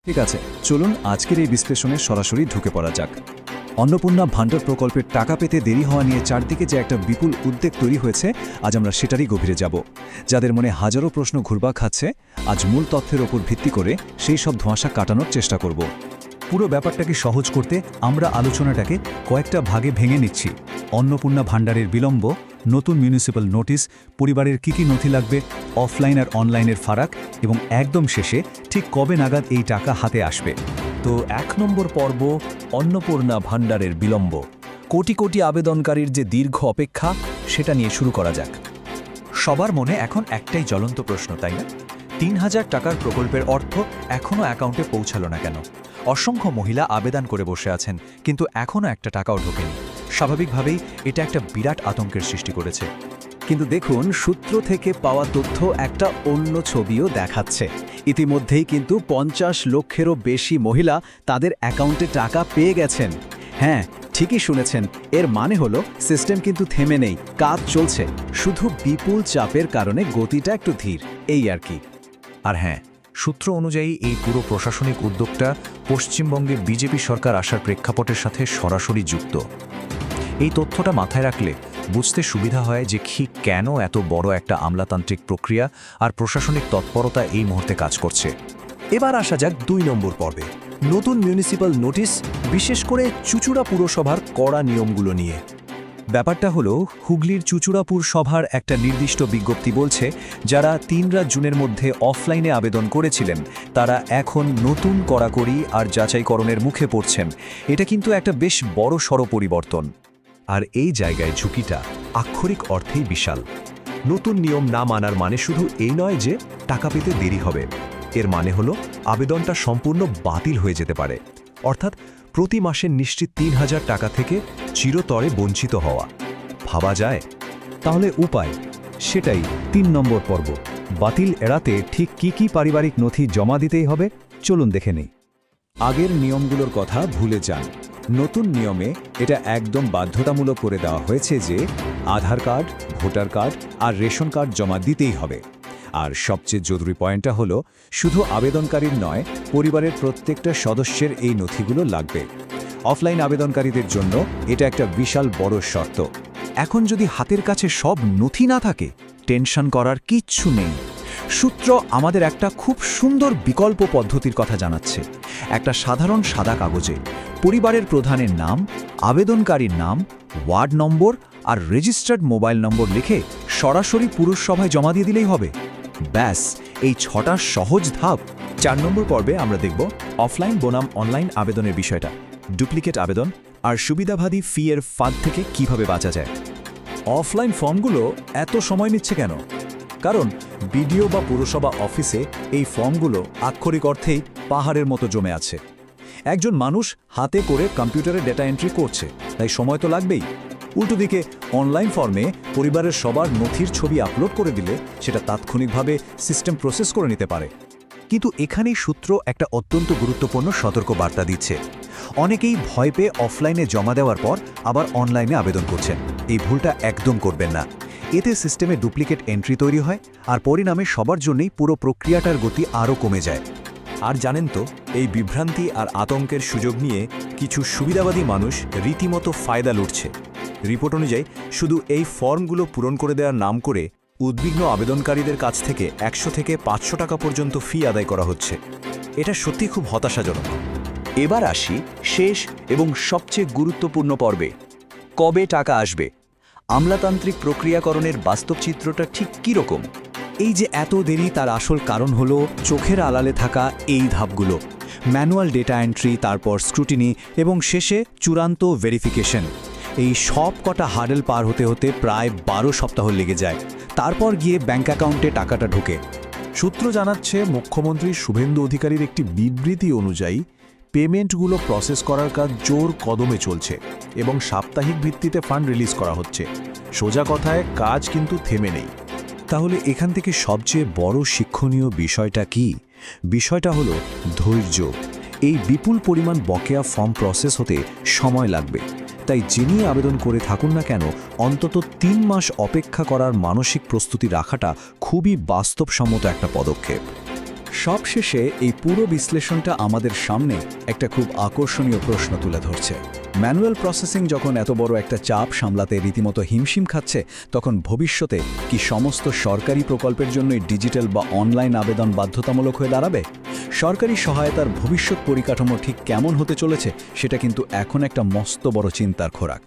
ঠিক আছে, চলুন আজকের এই বিশ্লেষণে সরাসরি ঢুকে পড়া যাক। অন্নপূর্ণা ভাণ্ডার প্রকল্পের টাকা পেতে দেরি হওয়া নিয়ে চারদিকে যে একটা বিপুল উদ্বেগ তৈরি হয়েছে, আজ আমরা সেটারই গভীরে যাব। যাদের মনে হাজারো প্রশ্ন ঘুরপাক খাচ্ছে, আজ মূল তথ্যের ওপর ভিত্তি করে সেই সব ধোঁয়াশা কাটানোর চেষ্টা করব। পুরো ব্যাপারটাকে সহজ করতে আমরা আলোচনাটাকে কয়েকটা ভাগে ভেঙে নিচ্ছি। অন্নপূর্ণা ভাণ্ডারের বিলম্ব, নতুন মিউনিসিপ্যাল নোটিশ, পরিবারের কী কী নথি লাগবে, অফলাইন আর অনলাইনের ফারাক, এবং একদম শেষে ঠিক কবে নাগাদ এই টাকা হাতে আসবে। তো ১ নম্বর পর্ব, অন্নপূর্ণা ভাণ্ডারের বিলম্ব। কোটি কোটি আবেদনকারীর যে দীর্ঘ অপেক্ষা, সেটা নিয়ে শুরু করা যাক। সবার মনে এখন একটাই জ্বলন্ত প্রশ্ন, তাই না? ৩,০০০ টাকার প্রকল্পের অর্থ এখনও অ্যাকাউন্টে পৌঁছালো না কেন? অসংখ্য মহিলা আবেদন করে বসে আছেন, কিন্তু এখনও একটা টাকাও ঢোকেনি। স্বাভাবিকভাবেই এটা একটা বিরাট আতঙ্কের সৃষ্টি করেছে। কিন্তু দেখুন, সূত্র থেকে পাওয়া তথ্য একটা অন্য ছবিও দেখাচ্ছে। ইতিমধ্যেই কিন্তু ৫০ লক্ষেরও বেশি মহিলা তাদের অ্যাকাউন্টে টাকা পেয়ে গেছেন। হ্যাঁ, ঠিকই শুনেছেন, এর মানে হলো সিস্টেম কিন্তু থেমে নেই, কাজ চলছে, শুধু বিপুল চাপের কারণে গতিটা একটু ধীর, এই আর কি। আর হ্যাঁ, সূত্র অনুযায়ী এই পুরো প্রশাসনিক উদ্যোগটা পশ্চিমবঙ্গে বিজেপি সরকার আসার প্রেক্ষাপটের সাথে সরাসরি যুক্ত। এই তথ্যটা মাথায় রাখলে বুঝতে সুবিধা হয় যে কেন এত বড় একটা আমলাতান্ত্রিক প্রক্রিয়া আর প্রশাসনিক তৎপরতা এই মুহূর্তে কাজ করছে। এবার আসা যাক ২ নম্বর পর্বে, নতুন মিউনিসিপ্যাল নোটিশ, বিশেষ করে চুঁচুড়া পুরসভার কড়া নিয়মগুলো নিয়ে। ব্যাপারটা হলো, হুগলির চুঁচুড়াপুর সভার একটা নির্দিষ্ট বিজ্ঞপ্তি বলছে, যারা ৩ জুনের মধ্যে অফলাইনে আবেদন করেছিলেন তারা এখন নতুন কড়াকড়ি আর যাচাইকরণের মুখে পড়ছেন। এটা কিন্তু একটা বেশ বড়সড় পরিবর্তন। আর এই জায়গায় ঝুঁকিটা আক্ষরিক অর্থেই বিশাল। নতুন নিয়ম না মানার মানে শুধু এই নয় যে টাকা পেতে দেরি হবে, এর মানে হলো আবেদনটা সম্পূর্ণ বাতিল হয়ে যেতে পারে। অর্থাৎ প্রতি মাসে নিশ্চিত ৩,০০০ টাকা থেকে চিরতরে বঞ্চিত হওয়া। ভাবা যায়? তাহলে উপায়, সেটাই ৩ নম্বর পর্ব। বাতিল এড়াতে ঠিক কি কি পারিবারিক নথি জমা দিতেই হবে, চলুন দেখে নেই। আগের নিয়মগুলোর কথা ভুলে যান। নতুন নিয়মে এটা একদম বাধ্যতামূলক করে দেওয়া হয়েছে যে আধার কার্ড, ভোটার কার্ড আর রেশন কার্ড জমা দিতেই হবে। আর সবচেয়ে জরুরি পয়েন্টটা হলো, শুধু আবেদনকারীর নয়, পরিবারের প্রত্যেকটা সদস্যের এই নথিগুলো লাগবে। অফলাইন আবেদনকারীদের জন্য এটা একটা বিশাল বড় শর্ত। এখন যদি হাতের কাছে সব নথি না থাকে, টেনশন করার কিচ্ছু নেই। সূত্র আমাদের একটা খুব সুন্দর বিকল্প পদ্ধতির কথা জানাচ্ছে। একটা সাধারণ সাদা কাগজে পরিবারের প্রধানের নাম, আবেদনকারীর নাম, ওয়ার্ড নম্বর আর রেজিস্টার্ড মোবাইল নম্বর লিখে সরাসরি পুরসভায় জমা দিয়ে দিলেই হবে। ব্যাস, এই ৬টা সহজ ধাপ। ৪ নম্বর পর্বে আমরা দেখব অফলাইন বনাম অনলাইন আবেদনের বিষয়টা, ডুপ্লিকেট আবেদন আর সুবিধাবাদী ফি এর ফাঁদ থেকে কিভাবে বাঁচা যায়। অফলাইন ফর্মগুলো এত সময় নিচ্ছে কেন? কারণ বিডিও বা পুরসভা অফিসে এই ফর্মগুলো আক্ষরিক অর্থেই পাহাড়ের মতো জমে আছে। একজন মানুষ হাতে করে কম্পিউটারে ডেটা এন্ট্রি করছে, তাই সময় তো লাগবেই। উল্টো দিকে অনলাইন ফর্মে পরিবারের সবার নথির ছবি আপলোড করে দিলে সেটা তাৎক্ষণিকভাবে সিস্টেম প্রসেস করে নিতে পারে। কিন্তু এখানেই সূত্র একটা অত্যন্ত গুরুত্বপূর্ণ সতর্ক বার্তা দিচ্ছে। অনেকেই ভয় পেয়ে অফলাইনে জমা দেওয়ার পর আবার অনলাইনে আবেদন করছেন। এই ভুলটা একদম করবেন না। এতে সিস্টেমে ডুপ্লিকেট এন্ট্রি তৈরি হয় আর পরিণামে সবার জন্যই পুরো প্রক্রিয়াটার গতি আরও কমে যায়। আর জানেন তো, এই বিভ্রান্তি আর আতঙ্কের সুযোগ নিয়ে কিছু সুবিধাবাদী মানুষ রীতিমতো ফায়দা লুটছে। রিপোর্ট অনুযায়ী শুধু এই ফর্মগুলো পূরণ করে দেওয়ার নাম করে উদ্বিগ্ন আবেদনকারীদের কাছ থেকে ১০০ থেকে ৫০০ টাকা পর্যন্ত ফি আদায় করা হচ্ছে। এটা সত্যি খুব হতাশাজনক। এবার আসি শেষ এবং সবচেয়ে গুরুত্বপূর্ণ পর্বে, কবে টাকা আসবে। আমলাতান্ত্রিক প্রক্রিয়াকরণের বাস্তব চিত্রটা ঠিক কী রকম? এই যে এত দেরি, তার আসল কারণ হলো চোখের আড়ালে থাকা এই ধাপগুলো: ম্যানুয়াল ডেটা এন্ট্রি, তারপর স্ক্রুটিনি এবং শেষে চূড়ান্ত ভেরিফিকেশন। এই সব কটা হার্ডেল পার হতে হতে প্রায় ১২ সপ্তাহ লেগে যায়। তারপর গিয়ে ব্যাঙ্ক অ্যাকাউন্টে টাকাটা ঢোকে। সূত্র জানাচ্ছে, মুখ্যমন্ত্রী শুভেন্দু অধিকারীর একটি বিবৃতি অনুযায়ী পেমেন্টগুলো প্রসেস করার কাজ জোর কদমে চলছে এবং সাপ্তাহিক ভিত্তিতে ফান্ড রিলিজ করা হচ্ছে। সোজা কথায়, কাজ কিন্তু থেমে নেই। তাহলে এখান থেকে সবচেয়ে বড় শিক্ষণীয় বিষয়টা কি? বিষয়টা হলো ধৈর্য। এই বিপুল পরিমাণ বকেয়া ফর্ম প্রসেস হতে সময় লাগবে। তাই যিনি আবেদন করে থাকুন না কেন, অন্তত ৩ মাস অপেক্ষা করার মানসিক প্রস্তুতি রাখাটা খুবই বাস্তবসম্মত একটা পদক্ষেপ। সবশেষে এই পুরো বিশ্লেষণটা আমাদের সামনে একটা খুব আকর্ষণীয় প্রশ্ন তুলে ধরছে। ম্যানুয়াল প্রসেসিং যখন এত বড় একটা চাপ সামলাতে রীতিমতো হিমশিম খাচ্ছে, তখন ভবিষ্যতে কি সমস্ত সরকারি প্রকল্পের জন্যই ডিজিটাল বা অনলাইন আবেদন বাধ্যতামূলক হয়ে দাঁড়াবে? সরকারি সহায়তার ভবিষ্যৎ পরিকাঠামো ঠিক কেমন হতে চলেছে সেটা কিন্তু এখন একটা মস্ত বড় চিন্তার খোরাক।